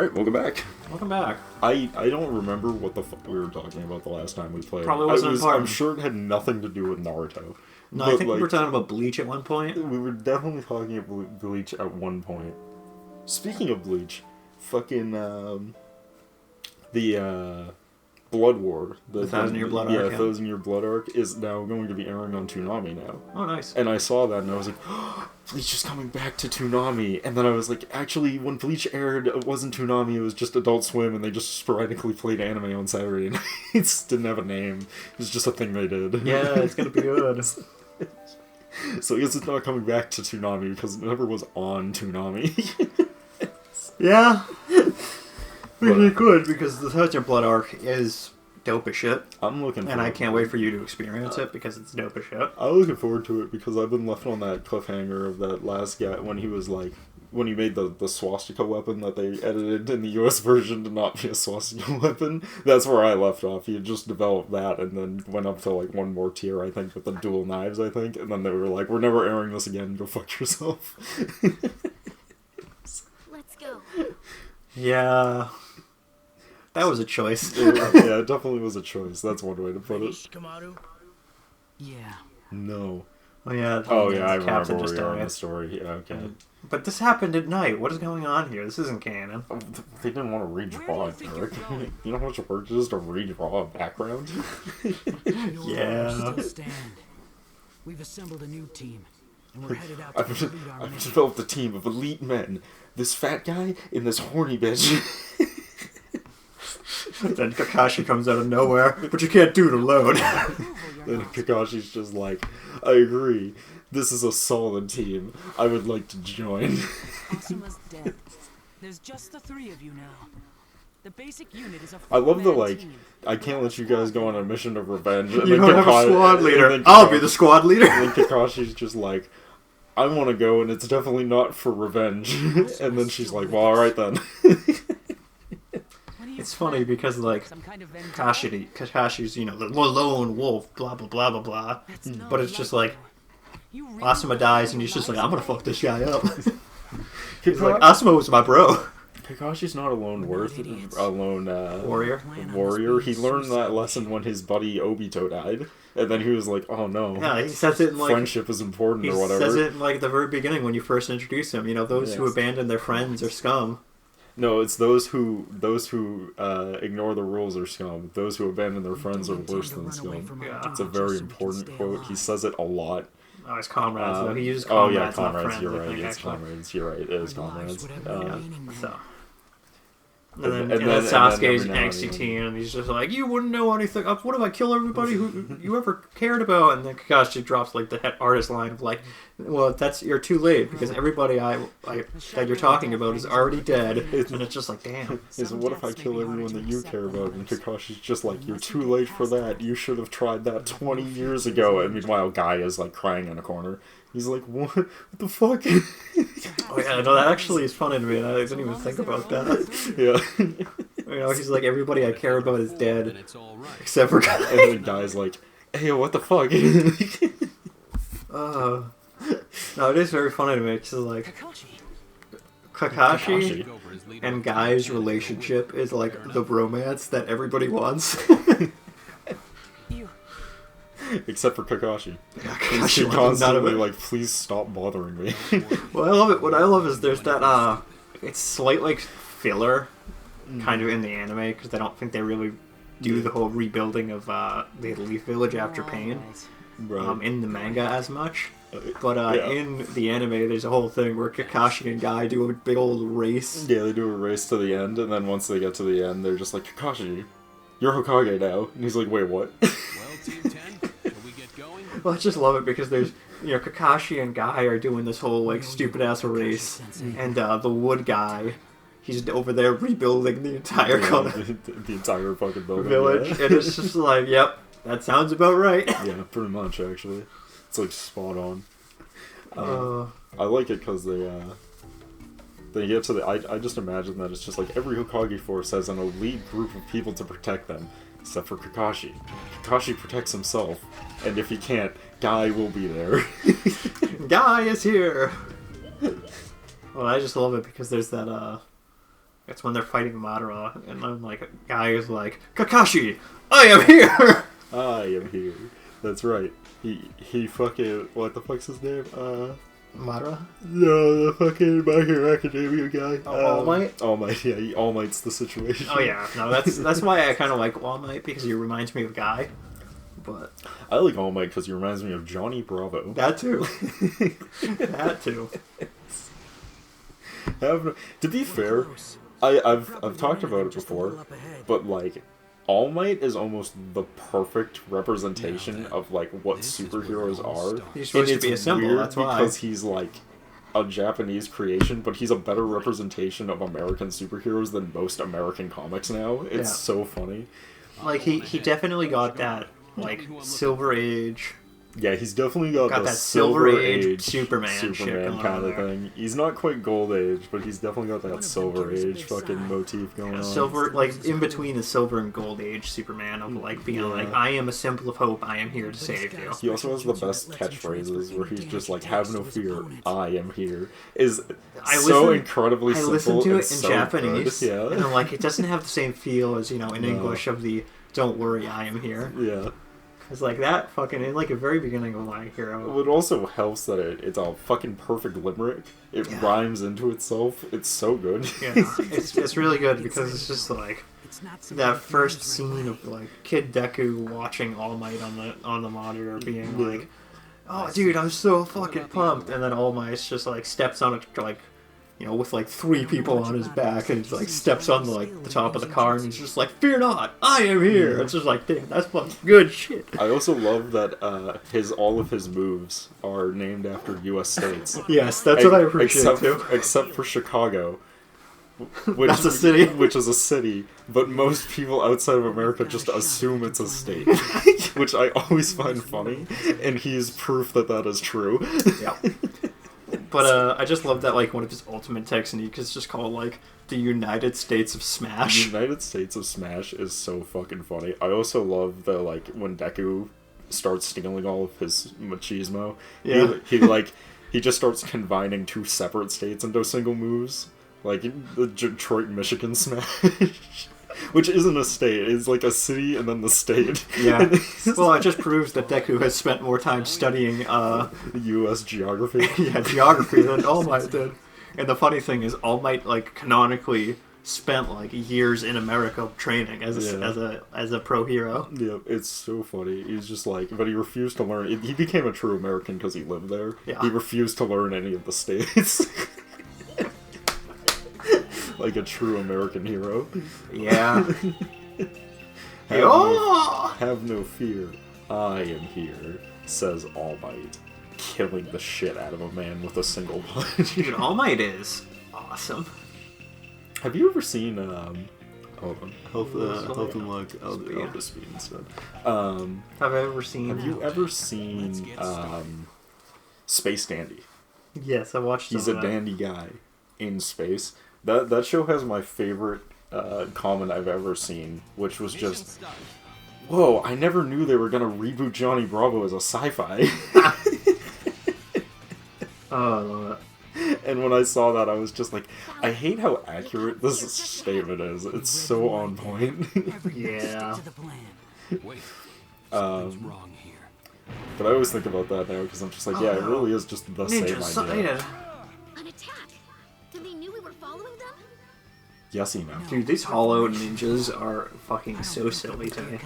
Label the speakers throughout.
Speaker 1: Alright, welcome back.
Speaker 2: Welcome back.
Speaker 1: I don't remember what the fuck we were talking about the last time we played.
Speaker 2: Probably wasn't important.
Speaker 1: I'm sure it had nothing to do with Naruto.
Speaker 2: No, I think we were talking about Bleach at one point.
Speaker 1: We were definitely talking about Bleach at one point. Speaking of Bleach, fucking, the Blood War.
Speaker 2: The 1,000-year Blood Arc.
Speaker 1: Yeah, 1,000-year Blood Arc is now going to be airing on Toonami now.
Speaker 2: Oh, nice.
Speaker 1: And I saw that and I was like, oh, Bleach is coming back to Toonami. And then I was like, actually, when Bleach aired, it wasn't Toonami, it was just Adult Swim, and they just sporadically played anime on Saturday nights. Didn't have a name. It was just a thing they did.
Speaker 2: Yeah, it's gonna be good.
Speaker 1: So I guess it's not coming back to Toonami because it never was on Toonami.
Speaker 2: Yeah. Really good, because the 1,000-year Blood Arc is dope as shit.
Speaker 1: I'm looking forward
Speaker 2: and I can't wait for you to experience it because it's dope as shit.
Speaker 1: I'm looking forward to it because I've been left on that cliffhanger of that last guy when he was like, when he made the swastika weapon that they edited in the US version to not be a swastika weapon. That's where I left off. He had just developed that and then went up to like one more tier, I think, with the dual knives, I think. And then they were like, we're never airing this again, go fuck yourself.
Speaker 3: Let's go.
Speaker 2: Yeah. That was a choice.
Speaker 1: Yeah, it definitely was a choice. That's one way to put it.
Speaker 4: Yeah.
Speaker 1: No.
Speaker 2: Oh yeah.
Speaker 1: Oh yeah, I
Speaker 2: Captain
Speaker 1: remember
Speaker 2: just
Speaker 1: where you are in
Speaker 2: died.
Speaker 1: the story. Yeah, okay.
Speaker 2: But this happened at night. What is going on here? This isn't canon.
Speaker 1: They didn't want to redraw it, Derek. You know how much work it is to redraw a background?
Speaker 2: Yeah.
Speaker 4: Still stand. We've assembled a new team, and we're headed out to complete our
Speaker 1: I've
Speaker 4: mission.
Speaker 1: developed a team of elite men. This fat guy and this horny bitch.
Speaker 2: Then Kakashi comes out of nowhere, but you can't do it alone.
Speaker 1: And Kakashi's just like, I agree. This is a solid team. I would like to join.
Speaker 4: Asuma's dead. There's just the three of you now. The basic unit is a
Speaker 1: I love the,
Speaker 4: four-man
Speaker 1: like,
Speaker 4: team.
Speaker 1: I can't let you guys go on a mission of revenge. And
Speaker 2: You
Speaker 1: then
Speaker 2: don't have a
Speaker 1: Kaka-
Speaker 2: squad
Speaker 1: and
Speaker 2: leader.
Speaker 1: then
Speaker 2: I'll
Speaker 1: Kaka-
Speaker 2: be the squad leader.
Speaker 1: And then Kakashi's just like, I want to go, and it's definitely not for revenge. And then she's like, well, alright then.
Speaker 4: What do you
Speaker 2: It's funny because, like,
Speaker 4: Some kind of vendetta?
Speaker 2: Kakashi's, you know, the lone wolf, blah, blah, blah, blah, blah.
Speaker 4: That's not
Speaker 2: But it's just like,
Speaker 4: You really
Speaker 2: Asuma
Speaker 4: want
Speaker 2: dies,
Speaker 4: to
Speaker 2: and he's just like,
Speaker 4: rise
Speaker 2: I'm gonna
Speaker 4: above
Speaker 2: fuck this guy up. He's
Speaker 1: Kaka-
Speaker 2: like, Asuma was my bro.
Speaker 1: Kakashi's not a lone
Speaker 2: Warrior.
Speaker 1: warrior. He learned that lesson when his buddy Obito died. And then he was like, oh no.
Speaker 2: Yeah, he says it in, like,
Speaker 1: friendship is important
Speaker 2: he
Speaker 1: or whatever.
Speaker 2: says it in, like, the very beginning when you first introduce him. You know, those who
Speaker 1: Yes.
Speaker 2: abandon their friends are scum.
Speaker 1: No, it's those who ignore the rules are scum. Those who abandon their friends are worse than scum.
Speaker 2: Yeah.
Speaker 1: It's a very important quote. He says it a lot.
Speaker 2: Oh, it's comrades, though. He uses
Speaker 1: Oh yeah,
Speaker 2: comrades, not
Speaker 1: comrades.
Speaker 2: friends,
Speaker 1: You're
Speaker 2: I
Speaker 1: right.
Speaker 2: think,
Speaker 1: It's
Speaker 2: actually.
Speaker 1: comrades. You're right. It is comrades.
Speaker 2: So.
Speaker 1: And
Speaker 2: And then
Speaker 1: then
Speaker 2: Sasuke's
Speaker 1: every now and
Speaker 2: angsty
Speaker 1: then-
Speaker 2: teen, and he's just like, you wouldn't know anything. What if I kill everybody who you ever cared about? And then Kakashi drops, like, the artist line of, like, well, you're too late, because everybody that you're talking about is already dead. And it's just like, damn.
Speaker 1: Is what if I kill everyone that you care about? And Kakashi's just like, you're too late for that. You should have tried that 20 years ago. And meanwhile, Guy is like crying in a corner. He's like, what the fuck?
Speaker 2: Oh, yeah, no, that actually is funny to me. I didn't even think about that.
Speaker 1: Yeah.
Speaker 2: You know, he's like, everybody I care about is dead, except for
Speaker 1: And then Guy's like, hey, what the fuck?
Speaker 2: No, it is very funny to me, because, like, Kakashi and Guy's relationship is, like, the romance that everybody wants.
Speaker 1: Except for Kakashi.
Speaker 2: Yeah,
Speaker 1: He's
Speaker 2: Kakashi wants none of
Speaker 1: constantly
Speaker 2: it.
Speaker 1: like, please stop bothering me.
Speaker 2: Well, I love it. What I love is there's that, it's slight, like, filler, kind of, in the anime, because I don't think they really do the whole rebuilding of, the Leaf Village after Pain,
Speaker 1: Right.
Speaker 2: in the manga as much. But,
Speaker 1: Yeah.
Speaker 2: in the anime, there's a whole thing where Kakashi and Guy do a big old race.
Speaker 1: Yeah, they do a race to the end, and then once they get to the end, they're just like, Kakashi, you're Hokage now. And he's like, wait, what?
Speaker 5: Well, Team 10, shall we get going?
Speaker 2: Well, I just love it because there's, you know, Kakashi and Guy are doing this whole, like, stupid-ass race, and, the wood guy, he's over there rebuilding the entire
Speaker 1: the entire fucking building.
Speaker 2: village,
Speaker 1: Yeah.
Speaker 2: and it's just like, yep, that sounds about right.
Speaker 1: Yeah, pretty much, actually. It's, like, spot on.
Speaker 2: Uh,
Speaker 1: I like it because they get to the... I just imagine that it's just like every Hokage force has an elite group of people to protect them, except for Kakashi. Kakashi protects himself, and if he can't, Guy will be there.
Speaker 2: Guy is here! Well, I just love it because there's that, It's when they're fighting Madara, and then like a guy is like, Kakashi, I am here.
Speaker 1: I am here. That's right. He fucking, what the fuck's his name?
Speaker 2: Madara?
Speaker 1: No, the fucking My Hero Academia guy.
Speaker 2: All Might?
Speaker 1: All Might, yeah, All Might's the situation.
Speaker 2: Oh yeah, no, that's why I kind of like All Might, because he reminds me of Guy. But
Speaker 1: I like All Might because he reminds me of Johnny Bravo.
Speaker 2: that too. That too.
Speaker 1: To be fair, I've talked about it before, but like All Might is almost the perfect representation of like what superheroes are.
Speaker 2: He's supposed to be a symbol,
Speaker 1: weird
Speaker 2: that's why.
Speaker 1: because he's like a Japanese creation, but he's a better representation of American superheroes than most American comics now. It's
Speaker 2: Yeah.
Speaker 1: so funny.
Speaker 2: Like he definitely got that like Silver Age.
Speaker 1: Yeah, he's definitely got the
Speaker 2: that
Speaker 1: Silver
Speaker 2: Silver Age
Speaker 1: Age
Speaker 2: Superman shit going
Speaker 1: kind
Speaker 2: on
Speaker 1: of
Speaker 2: there.
Speaker 1: thing. He's not quite Gold Age, but he's definitely got that Silver Age fucking motif going on.
Speaker 2: Silver, like in between the Silver and Gold Age Superman of like being like, I am a symbol of hope, I am here to save you.
Speaker 1: He also has the best catchphrases where he's just like, "Have no fear, I am here." Is so incredibly simple.
Speaker 2: I listened to
Speaker 1: and
Speaker 2: it in
Speaker 1: so
Speaker 2: Japanese,
Speaker 1: good. Yeah,
Speaker 2: and I'm like, it doesn't have the same feel as in English of the "Don't worry, I am here."
Speaker 1: yeah.
Speaker 2: It's like that fucking in like the very beginning of My Hero.
Speaker 1: It also helps that it's a fucking perfect limerick. It rhymes into itself. It's so good.
Speaker 2: Yeah, it's really good because it's just like that first scene of like Kid Deku watching All Might on the monitor, being like, "Oh, dude, I'm so fucking pumped," and then All Might just like steps on it like, with like 3 people on his back, and he like steps on the top of the car, and he's just like, "Fear not, I am here." It's just like, damn, that's fucking good shit.
Speaker 1: I also love that all of his moves are named after U.S. states.
Speaker 2: Yes, that's what I appreciate too.
Speaker 1: Except for Chicago, which,
Speaker 2: That's a city.
Speaker 1: Which is a city, but most people outside of America just assume it's a state, which I always find funny, and he's proof that is true.
Speaker 2: Yeah. But I just love that like one of his ultimate techniques is just called like the United States of Smash.
Speaker 1: The United States of Smash is so fucking funny. I also love the like when Deku starts stealing all of his machismo.
Speaker 2: Yeah.
Speaker 1: He just starts combining 2 separate states into single moves, like the Detroit, Michigan Smash. Which isn't a state, it's like a city and then the state.
Speaker 2: Yeah. Well, it just proves that Deku has spent more time studying
Speaker 1: U.S. geography.
Speaker 2: Yeah, geography than All Might did. And the funny thing is, All Might like canonically spent like years in America training as a pro hero.
Speaker 1: Yeah, it's so funny. He's just like, but he refused to learn. He became a true American because he lived there.
Speaker 2: Yeah.
Speaker 1: He refused to learn any of the states. Like a true American hero.
Speaker 2: Yeah.
Speaker 1: Have no fear, I am here, says All Might, killing the shit out of a man with a single punch.
Speaker 2: Dude, All Might is awesome.
Speaker 1: Have you ever seen, hold on, health and luck, I'll just speed instead.
Speaker 2: Have I ever seen...
Speaker 1: Have you ever seen, Space Dandy?
Speaker 2: Yes, I watched
Speaker 1: He's a dandy guy in space. That show has my favorite comment I've ever seen, which was just, whoa, I never knew they were going to reboot Johnny Bravo as a sci-fi.
Speaker 2: Oh, I love it.
Speaker 1: And when I saw that, I was just like, I hate how accurate this statement is. It's so on point.
Speaker 2: Yeah.
Speaker 5: Wait, something's wrong here.
Speaker 1: But I always think about that now, because I'm just like, yeah, it really is just the same idea.
Speaker 2: Sighted.
Speaker 3: An attack? Then they knew we were following them?
Speaker 1: Yes, you know.
Speaker 2: Dude, these Hollow ninjas are fucking so silly to me.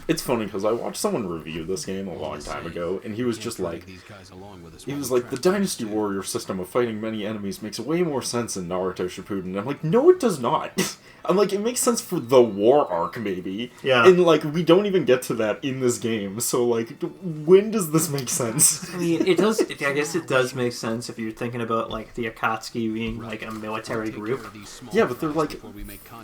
Speaker 1: It's funny, because I watched someone review this game a long time ago, and he was just like, the Dynasty Warriors system of fighting many enemies makes way more sense in Naruto Shippuden. And I'm like, no, it does not. I'm like, it makes sense for the war arc, maybe.
Speaker 2: Yeah.
Speaker 1: And, like, we don't even get to that in this game, so, like, when does this make sense?
Speaker 2: I mean, it does. I guess it does make sense if you're thinking about like the Akatsuki being like a military group.
Speaker 1: Yeah, but they're like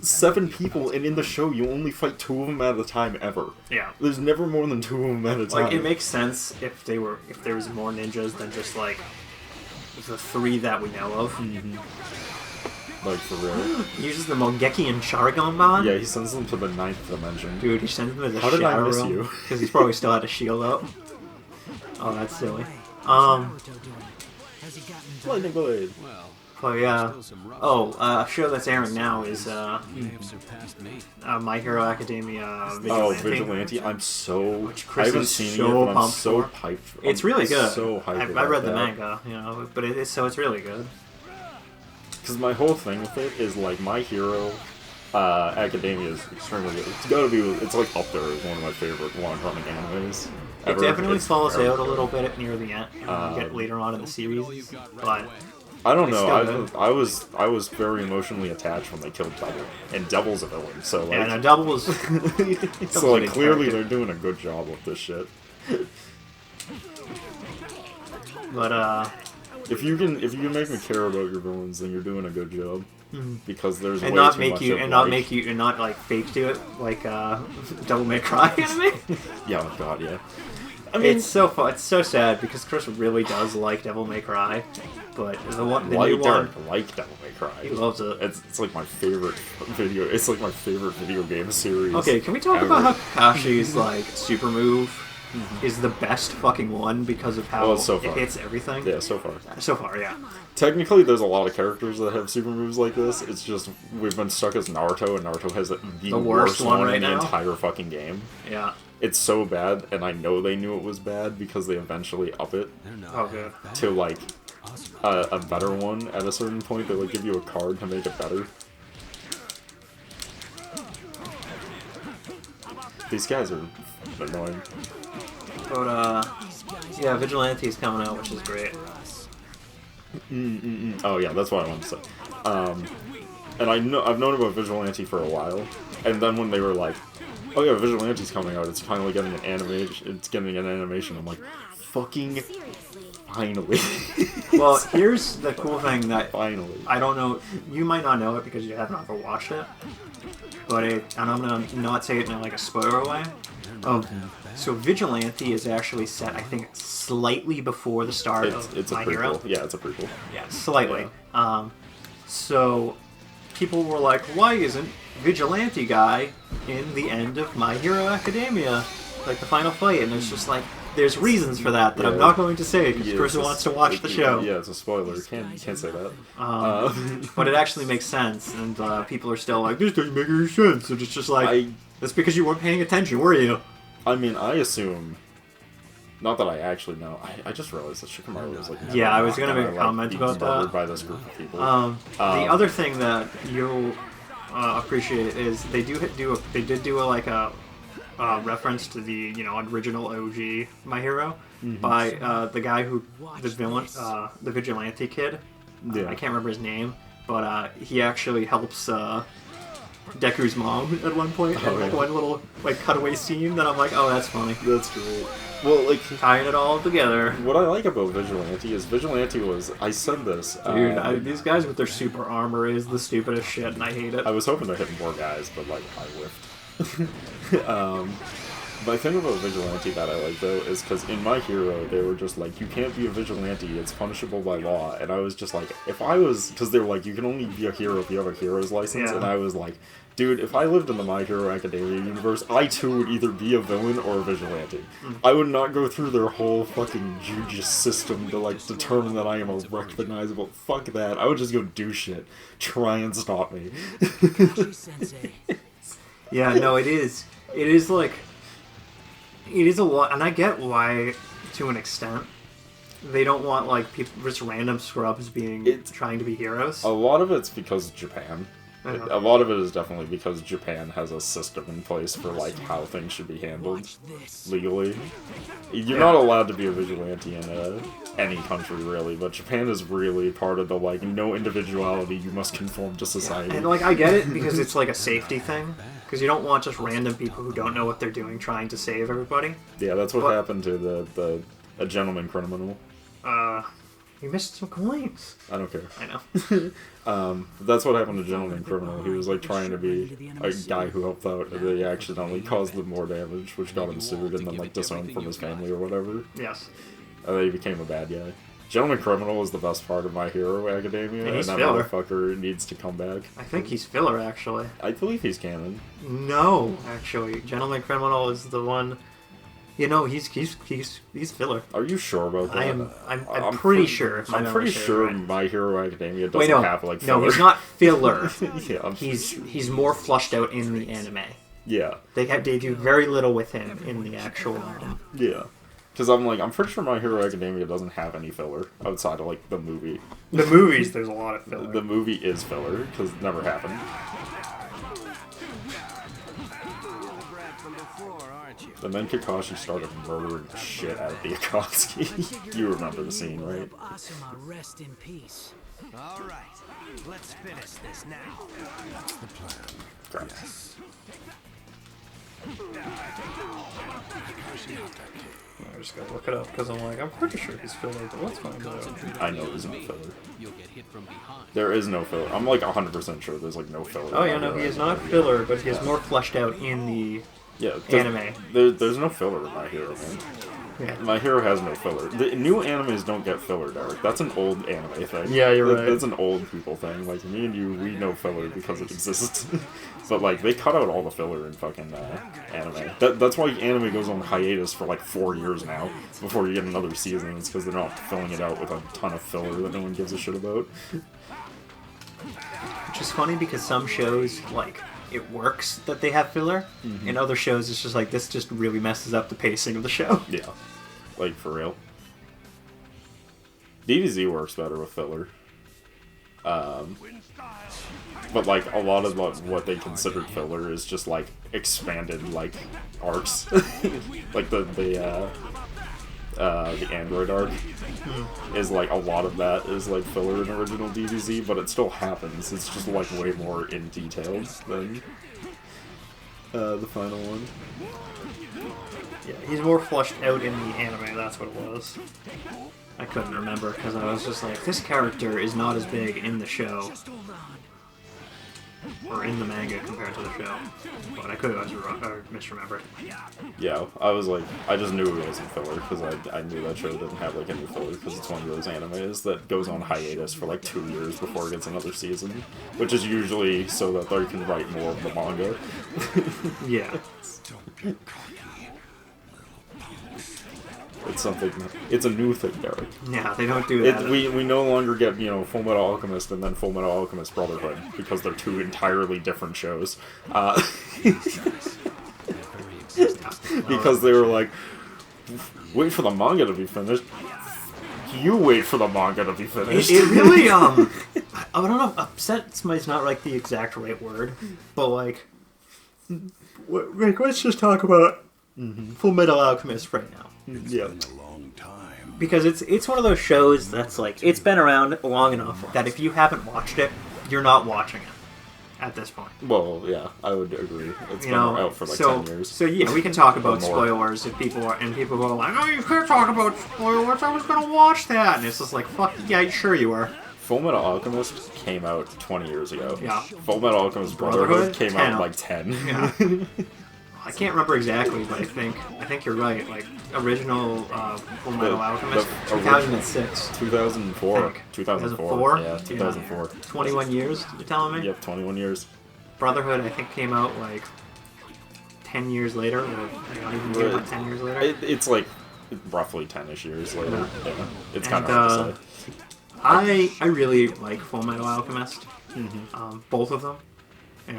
Speaker 1: 7 people, and in the show you only fight 2 of them at a time ever.
Speaker 2: Yeah.
Speaker 1: There's never more than 2 of them at a time.
Speaker 2: Like it makes sense if there was more ninjas than just like the 3 that we know of.
Speaker 1: Mm-hmm. Like for real.
Speaker 2: He uses the Mongeki and Sharingan.
Speaker 1: Yeah, he sends them to the 9th dimension.
Speaker 2: Dude, he sends them to the
Speaker 1: How did I
Speaker 2: Shadow
Speaker 1: miss
Speaker 2: Realm,
Speaker 1: you?
Speaker 2: because he's probably still had a shield up. Oh, that's silly.
Speaker 1: Lightning blade.
Speaker 5: Well,
Speaker 2: Oh yeah. A show that's airing now is
Speaker 5: You may have surpassed me.
Speaker 2: My Hero Academia
Speaker 1: Oh,
Speaker 2: Vigilante.
Speaker 1: Vigilante! I'm so.
Speaker 2: Chris
Speaker 1: I haven't
Speaker 2: is
Speaker 1: seen
Speaker 2: so
Speaker 1: it yet, but I'm
Speaker 2: pumped
Speaker 1: so
Speaker 2: for.
Speaker 1: hyped.
Speaker 2: It's
Speaker 1: I'm
Speaker 2: really good.
Speaker 1: So hyped.
Speaker 2: I
Speaker 1: about
Speaker 2: read the
Speaker 1: that.
Speaker 2: manga, you know, but it's really good.
Speaker 1: Because my whole thing with it is like My Hero Academia is extremely good. It's gotta be. It's like up there as one of my favorite long-running animes.
Speaker 2: It
Speaker 1: ever.
Speaker 2: definitely
Speaker 1: It's
Speaker 2: falls
Speaker 1: very
Speaker 2: out a
Speaker 1: good.
Speaker 2: little bit near the end, when you get later on in the series, but
Speaker 1: I don't
Speaker 2: It's
Speaker 1: know.
Speaker 2: still
Speaker 1: I was very emotionally attached when they killed Double, and Double's a villain. So like,
Speaker 2: yeah, no, Double was.
Speaker 1: so like clearly they're doing a good job with this shit.
Speaker 2: But
Speaker 1: If you can make me care about your villains, then you're doing a good job. Because there's
Speaker 2: and
Speaker 1: way
Speaker 2: not
Speaker 1: too
Speaker 2: make
Speaker 1: much
Speaker 2: you
Speaker 1: of,
Speaker 2: and not
Speaker 1: like-
Speaker 2: make you and not like fake do it like Devil May Cry anime.
Speaker 1: Yeah, oh god, yeah. I mean,
Speaker 2: It's so fun. It's so sad because Chris really does like Devil May Cry, but the new one,
Speaker 1: like Devil May Cry.
Speaker 2: he loves it.
Speaker 1: It's like my favorite video. It's like my favorite video game series.
Speaker 2: Okay, can we talk
Speaker 1: ever.
Speaker 2: about how Kakashi's like super move is the best fucking one because of how
Speaker 1: Well, so
Speaker 2: it
Speaker 1: far.
Speaker 2: hits everything?
Speaker 1: Yeah, so far.
Speaker 2: So far, yeah.
Speaker 1: Technically, there's a lot of characters that have super moves like this. It's just we've been stuck as Naruto, and Naruto has the
Speaker 2: worst one right
Speaker 1: in the
Speaker 2: now?
Speaker 1: entire fucking game.
Speaker 2: Yeah.
Speaker 1: It's so bad, and I know they knew it was bad because they eventually up it
Speaker 5: They're not
Speaker 2: Oh, good.
Speaker 5: bad.
Speaker 1: to like
Speaker 5: Possible.
Speaker 1: a better one at a certain point. They would give you a card to make it better. These guys are annoying.
Speaker 2: But yeah, Vigilante's coming out, which is great.
Speaker 1: Oh yeah, that's what I wanted to say. And I've known about Vigilante for a while, and then when they were like, "Oh yeah, Vigilante's coming out. It's finally getting an animation. It's getting an animation." I'm like, "Fucking finally!"
Speaker 2: Well, here's the cool thing that
Speaker 1: Finally.
Speaker 2: I don't know. You might not know it because you haven't ever watched it, but and I'm gonna not say it in like a spoiler way. So Vigilante is actually set, I think, slightly before the start
Speaker 1: It's
Speaker 2: of
Speaker 1: a
Speaker 2: My Hero.
Speaker 1: prequel. Yeah, it's a prequel.
Speaker 2: Yeah, slightly. So people were like, "Why isn't Vigilante guy in the end of My Hero Academia, like the final fight?" And it's just like, there's reasons for that I'm
Speaker 1: Yeah.
Speaker 2: not going to say because
Speaker 1: Yeah,
Speaker 2: person
Speaker 1: it's a-
Speaker 2: wants to watch the show.
Speaker 1: Yeah, it's a spoiler. You can't say that.
Speaker 2: But it actually makes sense, and people are still like, "This doesn't make any sense." And it's just like, that's because you weren't paying attention, were you?
Speaker 1: I mean, I assume. Not that I actually know. I just realized that Shikamaru was like.
Speaker 2: Yeah, I was gonna
Speaker 1: never
Speaker 2: make a comment
Speaker 1: be
Speaker 2: about
Speaker 1: murdered
Speaker 2: that.
Speaker 1: by this group of people.
Speaker 2: The other thing that you'll appreciate is they did do a reference to the original OG My Hero by the guy who the villain the vigilante kid.
Speaker 1: Yeah.
Speaker 2: I can't remember his name, but he actually helps Deku's mom at one point in like
Speaker 1: yeah.
Speaker 2: one little like cutaway scene that I'm like, oh, that's funny.
Speaker 1: That's great. Well, like,
Speaker 2: Tying it all together.
Speaker 1: what I like about Vigilante is Vigilante was. I said this.
Speaker 2: Dude, these guys with their super armor is the stupidest shit, and I hate it.
Speaker 1: I was hoping to hit more guys, but like I whiffed. My thing about Vigilante that I like though is because in My Hero they were just like, you can't be a vigilante, it's punishable by law, and I was just like, if I was, because they were like, you can only be a hero if you have a hero's license,
Speaker 2: Yeah.
Speaker 1: and I was like, dude, if I lived in the My Hero Academia universe, I too would either be a villain or a vigilante. I would not go through their whole fucking justice system to like determine that I am a recognizable. Fuck that. I would just go do shit. Try and stop me.
Speaker 4: Sensei.
Speaker 2: Yeah, no, it is. It is like, it is a lot, and I get why, to an extent, they don't want like people, just random scrubs trying to be heroes.
Speaker 1: A lot of it's because Japan.
Speaker 2: Uh-huh.
Speaker 1: A lot of it is definitely because Japan has a system in place for like how things should be handled
Speaker 4: Watch this.
Speaker 1: legally. You're not allowed to be a vigilante in any country really, but Japan is really part of the like no individuality. You must conform to society.
Speaker 2: And like I get it because it's like a safety thing, because you don't want just random people who don't know what they're doing trying to save everybody.
Speaker 1: Yeah, that's what
Speaker 2: But-
Speaker 1: happened to a gentleman criminal.
Speaker 2: You missed some coins.
Speaker 1: I don't care.
Speaker 2: I know.
Speaker 1: That's what happened to Gentleman Criminal. He was like trying to be a guy who helped out, and they accidentally caused them more damage, which got him sued and then like disowned from his family or whatever.
Speaker 2: Yes.
Speaker 1: And then he became a bad guy. Gentleman Criminal is the best part of My Hero Academia, and
Speaker 2: He's
Speaker 1: that
Speaker 2: filler.
Speaker 1: motherfucker needs to come back.
Speaker 2: I think he's filler actually.
Speaker 1: I believe he's canon.
Speaker 2: No, actually, Gentleman Criminal is the one You know, he's filler.
Speaker 1: Are you sure about that?
Speaker 2: I'm pretty sure. If my
Speaker 1: I'm pretty
Speaker 2: memory serves
Speaker 1: sure
Speaker 2: right.
Speaker 1: My Hero Academia doesn't
Speaker 2: Wait, no,
Speaker 1: have like filler.
Speaker 2: no, he's not filler.
Speaker 1: Yeah,
Speaker 2: he's more flushed out in the anime.
Speaker 1: yeah,
Speaker 2: They do very little with him in the actual.
Speaker 1: yeah. Because I'm pretty sure My Hero Academia doesn't have any filler outside of like the movie.
Speaker 2: The movies, there's a lot of filler.
Speaker 1: The movie is filler because it never happened. And then Kakashi started murdering the shit out of the Akatsuki. You remember the scene, right?
Speaker 4: Asuma rest in peace.
Speaker 5: All right, let's finish this now. That's the plan.
Speaker 1: Crap.
Speaker 5: Yes.
Speaker 2: I just gotta look it up because I'm pretty sure he's filler, but let's find out.
Speaker 1: I know there's no filler.
Speaker 5: You'll get hit from behind.
Speaker 1: There is no filler. I'm like 100% sure there's like no filler.
Speaker 2: Oh
Speaker 1: in
Speaker 2: yeah,
Speaker 1: My
Speaker 2: no,
Speaker 1: Hero
Speaker 2: he is not
Speaker 1: Academia.
Speaker 2: filler, but he is more fleshed out in the
Speaker 1: Yeah,
Speaker 2: anime.
Speaker 1: There's no filler in My Hero, man.
Speaker 2: Yeah.
Speaker 1: My Hero has no filler. The new animes don't get filler, Derek. That's an old anime thing.
Speaker 2: Yeah, you're right.
Speaker 1: That's an old people thing. Like, me and you, we know filler because it exists. But, like, they cut out all the filler in fucking anime. That's why anime goes on hiatus for, like, 4 years now before you get another season. It's because they're not filling it out with a ton of filler that no one gives a shit about.
Speaker 2: Which is funny because some shows, like, it works that they have filler. In other shows, it's just like, this just really messes up the pacing of the show.
Speaker 1: Yeah. Like, for real. DBZ works better with filler. But, like, a lot of what they considered filler is just, like, expanded, like, arcs. Like, the Android arc is, like, a lot of that is, like, filler in original DBZ, but it still happens. It's just, like, way more in detail than the final one.
Speaker 2: Yeah, he's more fleshed out in the anime, that's what it was. I couldn't remember because I was just like, this character is not as big in the show or in the manga compared to the show. But I could have misremembered.
Speaker 1: Yeah, I was like, I just knew it wasn't filler because I knew that show didn't have like any filler because it's one of those animes that goes on hiatus for like 2 years before it gets another season, which is usually so that they can write more of the manga.
Speaker 2: Yeah.
Speaker 1: It's something. It's a new thing, Derek.
Speaker 2: Yeah, they don't do that.
Speaker 1: We no longer get Full Metal Alchemist and then Full Metal Alchemist Brotherhood because they're two entirely different shows. Because they were like, wait for the manga to be finished. You wait for the manga to be finished.
Speaker 2: It really, I don't know, upset is not like the exact right word, but like, let's just talk about Full Metal Alchemist right now.
Speaker 1: Yeah.
Speaker 2: Because it's one of those shows that's like, it's been around long enough that if you haven't watched it, you're not watching it at this point.
Speaker 1: Well, yeah, I would agree. It's been out for like 10 years.
Speaker 2: So yeah, we can talk about
Speaker 1: more.
Speaker 2: spoilers if people are like, oh, you can't talk about spoilers, I was gonna watch that, and it's just like, fuck, yeah, sure you were.
Speaker 1: Full Metal Alchemist came out 20 years ago.
Speaker 2: Yeah.
Speaker 1: Full Metal Alchemist Brotherhood came out like 10.
Speaker 2: Yeah. I can't remember exactly, but I think you're right. Like, original Full Metal Alchemist, 2006.
Speaker 1: 2004. 2004. Yeah, 2004.
Speaker 2: Yeah. 21 years, you're telling me?
Speaker 1: Yep, 21 years.
Speaker 2: Brotherhood, I think, came out like 10 years later, or not even came out 10 years later.
Speaker 1: It's like roughly 10-ish years later. Yeah. It's kind of
Speaker 2: And,
Speaker 1: hard to say.
Speaker 2: I really like Full Metal Alchemist. Both of them.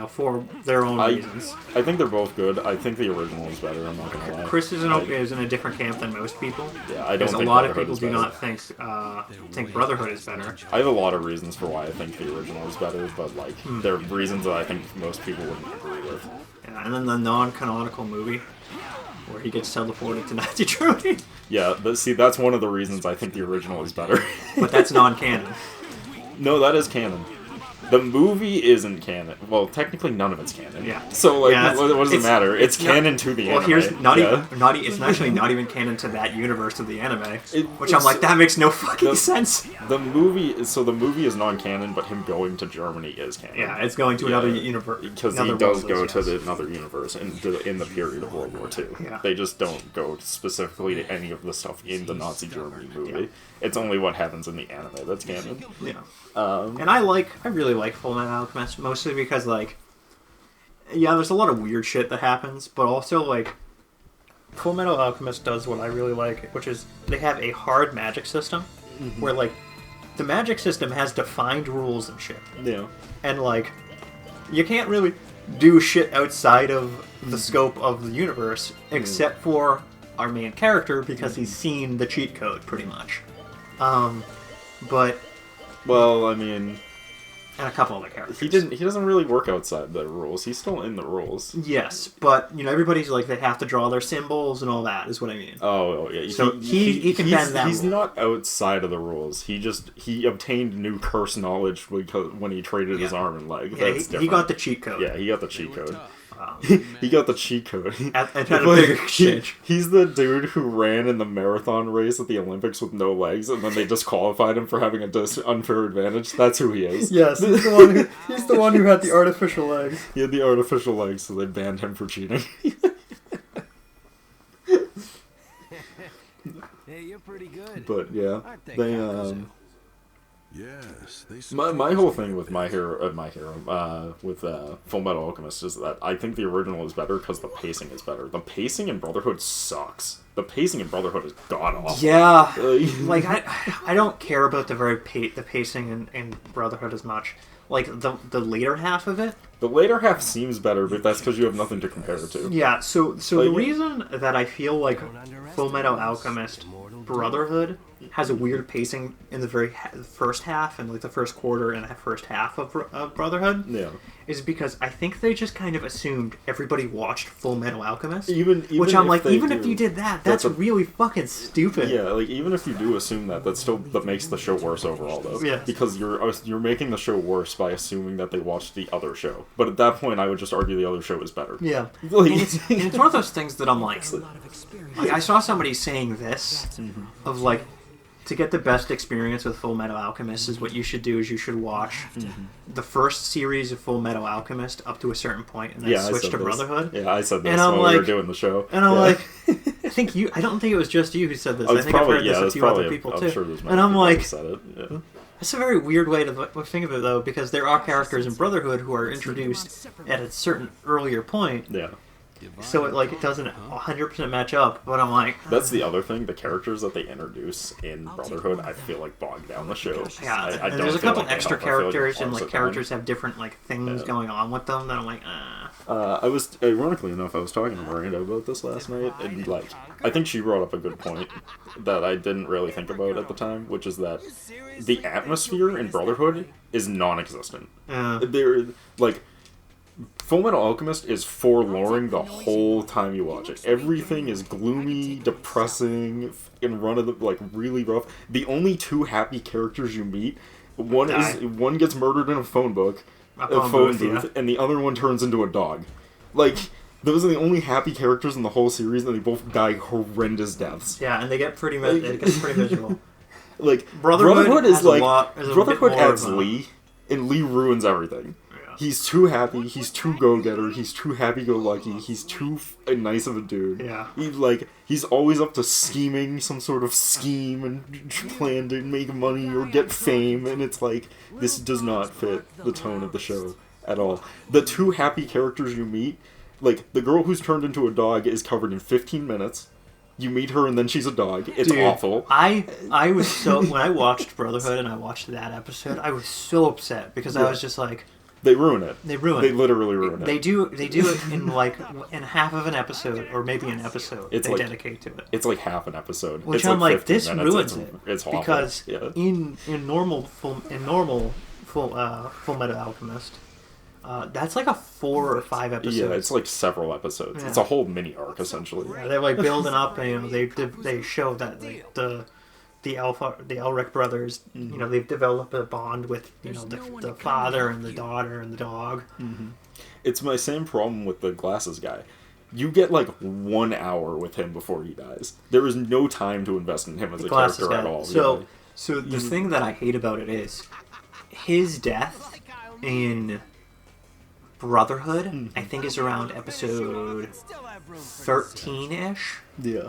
Speaker 2: For their own reasons.
Speaker 1: I think they're both good. I think the original is better, I'm not gonna lie.
Speaker 2: Chris is in a different camp than most people.
Speaker 1: Yeah, I don't think
Speaker 2: a lot of
Speaker 1: Brotherhood
Speaker 2: people
Speaker 1: is
Speaker 2: do
Speaker 1: better.
Speaker 2: not think Brotherhood is better.
Speaker 1: I have a lot of reasons for why I think the original is better, but like there are reasons that I think most people wouldn't agree with.
Speaker 2: Yeah, and then the non-canonical movie where he gets teleported to Nazi Germany.
Speaker 1: Yeah, but see, that's one of the reasons I think the original is better.
Speaker 2: But that's non-canon.
Speaker 1: No, that is canon. The movie isn't canon. Well, technically none of it's canon.
Speaker 2: Yeah.
Speaker 1: So like, what does it matter? It's canon
Speaker 2: not,
Speaker 1: to the
Speaker 2: well,
Speaker 1: anime.
Speaker 2: Here's it's actually not even canon to that universe of the anime. Which I'm like, that makes no fucking sense.
Speaker 1: The movie is non-canon, but him going to Germany is canon.
Speaker 2: Yeah, it's going to another universe.
Speaker 1: Because he does go to another universe in the period of World War II.
Speaker 2: Yeah.
Speaker 1: They just don't go specifically to any of the stuff in the Nazi Germany movie.
Speaker 2: Yeah.
Speaker 1: It's only what happens in the anime that's canon.
Speaker 2: Yeah. And I really like Full Metal Alchemist, mostly because, like, yeah, there's a lot of weird shit that happens, but also, like, Full Metal Alchemist does what I really like, which is they have a hard magic system where, like, the magic system has defined rules and shit.
Speaker 1: Yeah.
Speaker 2: And, like, you can't really do shit outside of the scope of the universe except for our main character because he's seen the cheat code, pretty much. But...
Speaker 1: Well, I mean...
Speaker 2: And a couple other characters.
Speaker 1: He doesn't really work outside the rules. He's still in the rules.
Speaker 2: Yes, but, you know, everybody's like, they have to draw their symbols and all that, is what I mean.
Speaker 1: Oh yeah.
Speaker 2: So he can bend that
Speaker 1: He's
Speaker 2: rule.
Speaker 1: not outside of the rules. He obtained new curse knowledge because when he traded his arm and leg.
Speaker 2: Yeah,
Speaker 1: That's
Speaker 2: he got the cheat code.
Speaker 1: Yeah, he got the cheat code.
Speaker 2: Wow.
Speaker 1: He got the cheat code.
Speaker 2: And had a big exchange.
Speaker 1: He's the dude who ran in the marathon race at the Olympics with no legs, and then they disqualified him for having an unfair advantage. That's who he is.
Speaker 2: Yes, he's the one who had the artificial legs.
Speaker 1: He had the artificial legs, so they banned him for cheating.
Speaker 5: Hey, you're pretty good.
Speaker 1: But yeah,
Speaker 5: I think
Speaker 1: they
Speaker 5: that goes in.
Speaker 6: Yes, they
Speaker 1: my whole thing with with Full Metal Alchemist is that I think the original is better because the pacing is better. The pacing in Brotherhood sucks. The pacing in Brotherhood is god awful.
Speaker 2: Yeah, like I don't care about the pacing in Brotherhood as much. Like the later half of it.
Speaker 1: The later half seems better, but that's because you have nothing to compare it to.
Speaker 2: Yeah, so the reason that I feel like Full Metal Alchemist Brotherhood has a weird pacing in the very first half and like the first quarter and the first half of Brotherhood is because I think they just kind of assumed everybody watched Full Metal Alchemist. Which I'm like, even if you did that, that's really fucking stupid.
Speaker 1: Yeah, like even if you do assume that, that makes the show worse overall though.
Speaker 2: Yeah.
Speaker 1: Because you're making the show worse by assuming that they watched the other show. But at that point, I would just argue the other show is better.
Speaker 2: Yeah.
Speaker 1: Like,
Speaker 2: and it's one of those things that I'm like I saw somebody saying this of like, to get the best experience with Full Metal Alchemist is what you should do is you should watch the first series of Full Metal Alchemist up to a certain point and then switch to Brotherhood.
Speaker 1: Yeah, I said this
Speaker 2: and
Speaker 1: while we were doing the show.
Speaker 2: And I'm like, I don't think it was just you who said this. I think I've heard this a few other people too.
Speaker 1: Sure
Speaker 2: and I'm like,
Speaker 1: said it. Yeah.
Speaker 2: That's a very weird way to think of it though, because there are characters in Brotherhood who are introduced at a certain earlier point.
Speaker 1: Yeah.
Speaker 2: So it doesn't 100% match up, but I'm like...
Speaker 1: That's the other thing, the characters that they introduce in Brotherhood, I feel like bog down the show.
Speaker 2: Yeah,
Speaker 1: I
Speaker 2: and there's a couple extra characters, and
Speaker 1: like
Speaker 2: characters have different things going on with them that I'm like,
Speaker 1: I was, ironically enough, I was talking to Miranda about this last night, and I think she brought up a good point that I didn't really think about at the time, which is that the atmosphere in Brotherhood is non-existent. They're, Full Metal Alchemist is forlorn the whole time you watch it. Everything is gloomy, depressing, and really rough. The only two happy characters you meet, one gets murdered in a phone booth, and the other one turns into a dog. Those are the only happy characters in the whole series, and they both die horrendous deaths.
Speaker 2: Yeah, and they get pretty miserable.
Speaker 1: Brotherhood is Brotherhood adds Lee, and Lee ruins everything. He's too happy, he's too go-getter, he's too happy-go-lucky, he's too nice of a dude.
Speaker 2: Yeah.
Speaker 1: He's always up to scheming some sort of scheme and plan to make money or get fame, and it's like, this does not fit the tone of the show at all. The two happy characters you meet, the girl who's turned into a dog is covered in 15 minutes. You meet her and then she's a dog. It's awful.
Speaker 2: I was so... When I watched Brotherhood and I watched that episode, I was so upset because I was just like...
Speaker 1: They ruin it.
Speaker 2: They
Speaker 1: literally ruin it.
Speaker 2: They do it in half of an episode, or maybe an episode they dedicate to it.
Speaker 1: It's like half an episode.
Speaker 2: Which
Speaker 1: it's
Speaker 2: I'm like, this
Speaker 1: minutes.
Speaker 2: ruins it.
Speaker 1: It's awful.
Speaker 2: Because in normal Full Metal Alchemist, that's like a 4 or 5 episodes.
Speaker 1: Yeah, it's like several episodes. Yeah. It's a whole mini arc essentially.
Speaker 2: Yeah, they're building up, and they show that the Elric brothers, they've developed a bond with, the father and the daughter and the dog.
Speaker 1: Mm-hmm. It's my same problem with the glasses guy. You get 1 hour with him before he dies. There is no time to invest in him as a character at all.
Speaker 2: So the thing that I hate about it is his death in Brotherhood, I think, is around episode 13-ish.
Speaker 1: Yeah.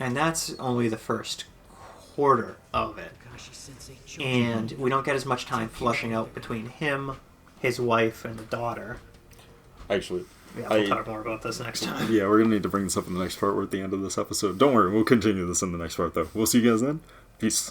Speaker 2: And that's only the first quarter of it. And we don't get as much time flushing out between him, his wife, and the daughter.
Speaker 1: Actually,
Speaker 2: Yeah, we'll talk more about this next time.
Speaker 1: Yeah, we're gonna need to bring this up in the next part. We're at the end of this episode. Don't worry, we'll continue this in the next part, though. We'll see you guys then. Peace.